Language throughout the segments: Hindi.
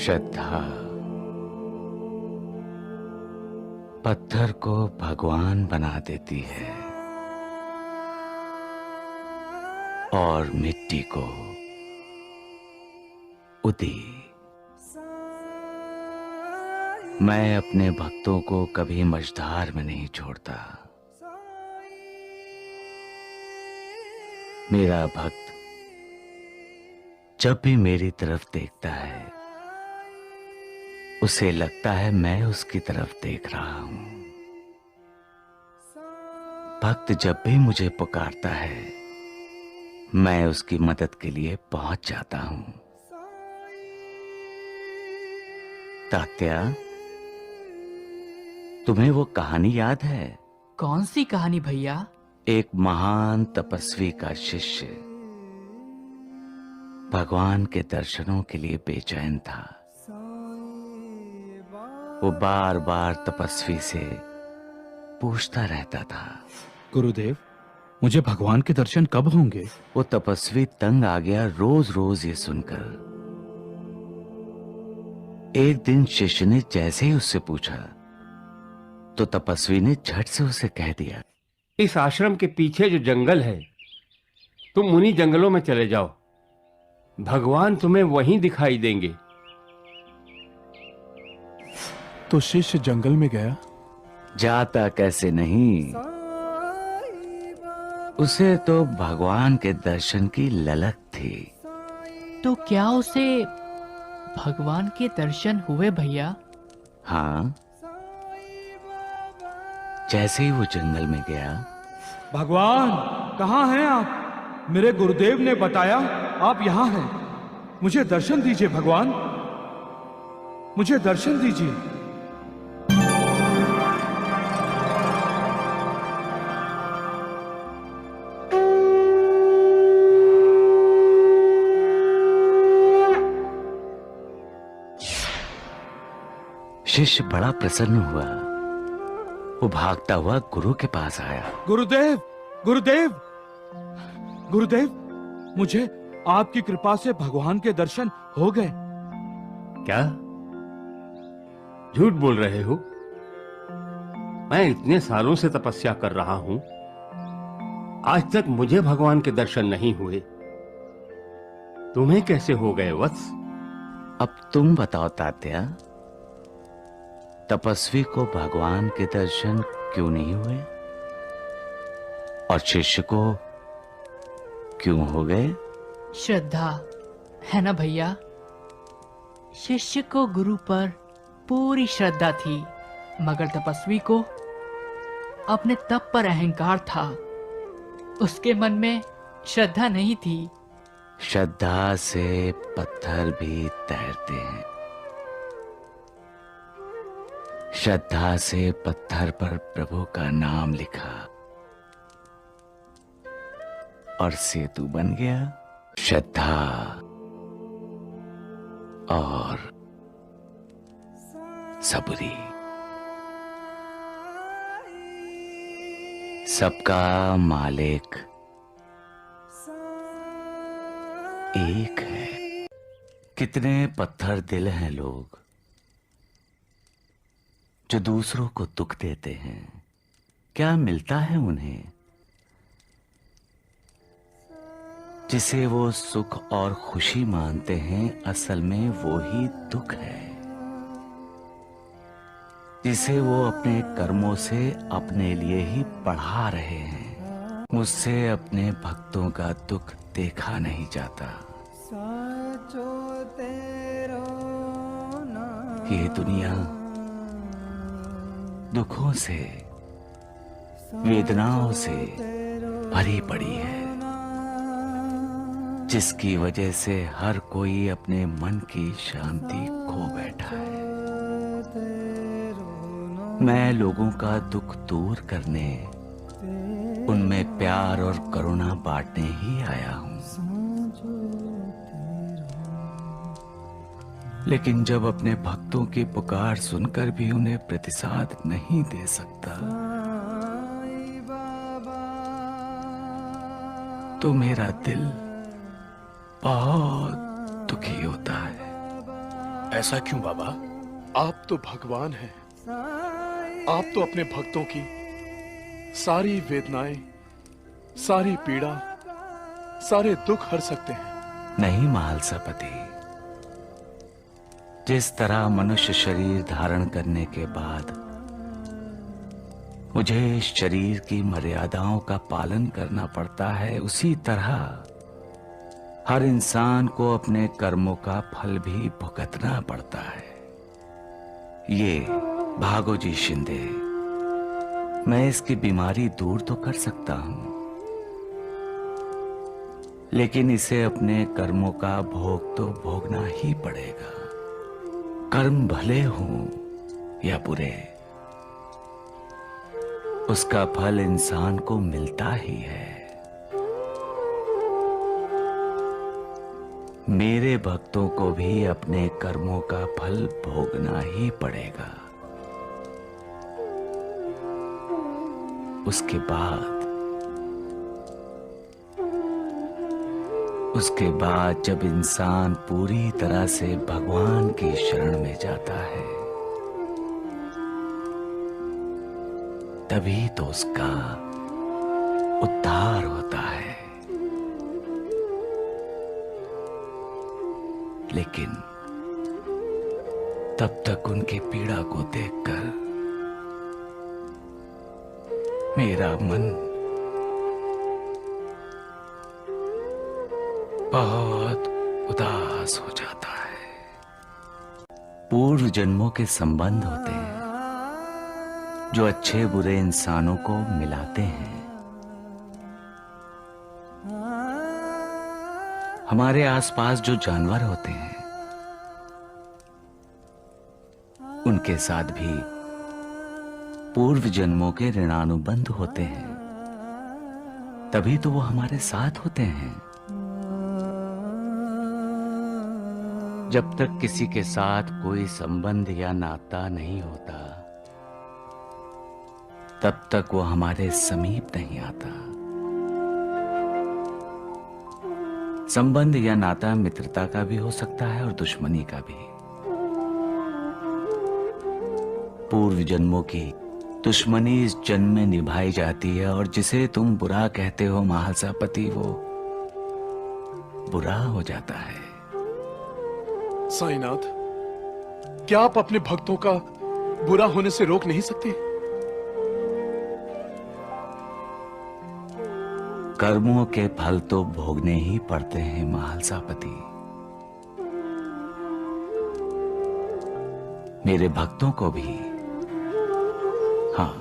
श्रद्धा पत्थर को भगवान बना देती है और मिट्टी को उदी। मैं अपने भक्तों को कभी मझधार में नहीं छोड़ता। मेरा भक्त जब भी मेरी तरफ देखता है उसे लगता है मैं उसकी तरफ देख रहा हूं। भक्त जब भी मुझे पुकारता है मैं उसकी मदद के लिए पहुंच जाता हूं। तात्या, तुम्हें वो कहानी याद है? कौन सी कहानी भैया? एक महान तपस्वी का शिष्य भगवान के दर्शनों के लिए बेचैन था। वो बार बार तपस्वी से पूछता रहता था, गुरुदेव, मुझे भगवान के दर्शन कब होंगे? वो तपस्वी तंग आ गया रोज रोज ये सुनकर। एक दिन शिष्य ने जैसे ही उससे पूछा तो तपस्वी ने झट से उसे कह दिया, इस आश्रम के पीछे जो जंगल है तुम उन्हीं जंगलों में चले जाओ, भगवान तुम्हें वहीं दिखाई देंगे। तो शिष्य जंगल में गया? जाता कैसे नहीं, उसे तो भगवान के दर्शन की ललक थी। तो क्या उसे भगवान के दर्शन हुए भैया? हाँ, जैसे ही वो जंगल में गया, भगवान कहाँ हैं आप? मेरे गुरुदेव ने बताया आप यहाँ हैं। मुझे दर्शन दीजिए भगवान, मुझे दर्शन दीजिए। शिष्य बड़ा प्रसन्न हुआ। वो भागता हुआ गुरु के पास आया। गुरुदेव, गुरुदेव, गुरुदेव, मुझे आपकी कृपा से भगवान के दर्शन हो गए। क्या झूठ बोल रहे हो? मैं इतने सालों से तपस्या कर रहा हूं, आज तक मुझे भगवान के दर्शन नहीं हुए। तुम्हें कैसे हो गए वत्स? अब तुम बताओ तात्या, तपस्वी को भगवान के दर्शन क्यों नहीं हुए और शिष्य को क्यों हो गए? श्रद्धा है ना भैया? शिष्य को गुरु पर पूरी श्रद्धा थी, मगर तपस्वी को अपने तप पर अहंकार था। उसके मन में श्रद्धा नहीं थी। श्रद्धा से पत्थर भी तैरते हैं। श्रद्धा से पत्थर पर प्रभु का नाम लिखा और सेतु बन गया। श्रद्धा और सबरी, सबका मालिक एक है। कितने पत्थर दिल हैं लोग जो दूसरों को दुख देते हैं। क्या मिलता है उन्हें? जिसे वो सुख और खुशी मानते हैं असल में वो ही दुख है। जिसे वो अपने कर्मों से अपने लिए ही बढ़ा रहे हैं। मुझसे अपने भक्तों का दुख देखा नहीं जाता। ये दुनिया दुखों से, वेदनाओं से भरी पड़ी है, जिसकी वजह से हर कोई अपने मन की शांति खो बैठा है। मैं लोगों का दुख दूर करने, उनमें प्यार और करुणा बांटने ही आया हूं। लेकिन जब अपने भक्तों की पुकार सुनकर भी उन्हें प्रतिसाद नहीं दे सकता तो मेरा दिल बहुत दुखी होता है। ऐसा क्यों बाबा? आप तो भगवान हैं। आप तो अपने भक्तों की सारी वेदनाएं, सारी पीड़ा, सारे दुख हर सकते हैं। नहीं महालसापति, जिस तरह मनुष्य शरीर धारण करने के बाद मुझे इस शरीर की मर्यादाओं का पालन करना पड़ता है, उसी तरह हर इंसान को अपने कर्मों का फल भी भुगतना पड़ता है। ये भागो जी शिंदे, मैं इसकी बीमारी दूर तो कर सकता हूं, लेकिन इसे अपने कर्मों का भोग तो भोगना ही पड़ेगा। कर्म भले हों या बुरे, उसका फल इंसान को मिलता ही है। मेरे भक्तों को भी अपने कर्मों का फल भोगना ही पड़ेगा। उसके बाद जब इंसान पूरी तरह से भगवान की शरण में जाता है, तभी तो उसका उद्धार होता है। लेकिन तब तक उनकी पीड़ा को देखकर मेरा मन बहुत उदास हो जाता है। पूर्व जन्मों के संबंध होते हैं जो अच्छे बुरे इंसानों को मिलाते हैं। हमारे आसपास जो जानवर होते हैं, उनके साथ भी पूर्व जन्मों के ऋणानुबंध होते हैं, तभी तो वो हमारे साथ होते हैं। जब तक किसी के साथ कोई संबंध या नाता नहीं होता, तब तक वो हमारे समीप नहीं आता। संबंध या नाता मित्रता का भी हो सकता है और दुश्मनी का भी। पूर्व जन्मों की दुश्मनी इस जन्म में निभाई जाती है, और जिसे तुम बुरा कहते हो महालसापति, वो बुरा हो जाता है। साईनाथ, क्या आप अपने भक्तों का बुरा होने से रोक नहीं सकते? कर्मों के फल तो भोगने ही पड़ते हैं महालसापति। मेरे भक्तों को भी। हाँ,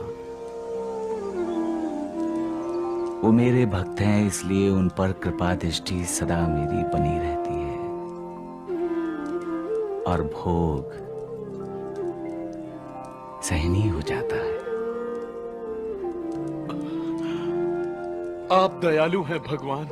वो मेरे भक्त हैं, इसलिए उन पर कृपा दृष्टि सदा मेरी बनी रहती है, और भोग सहनीय हो जाता है। आप दयालु हैं भगवान।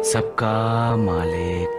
सबका मालिक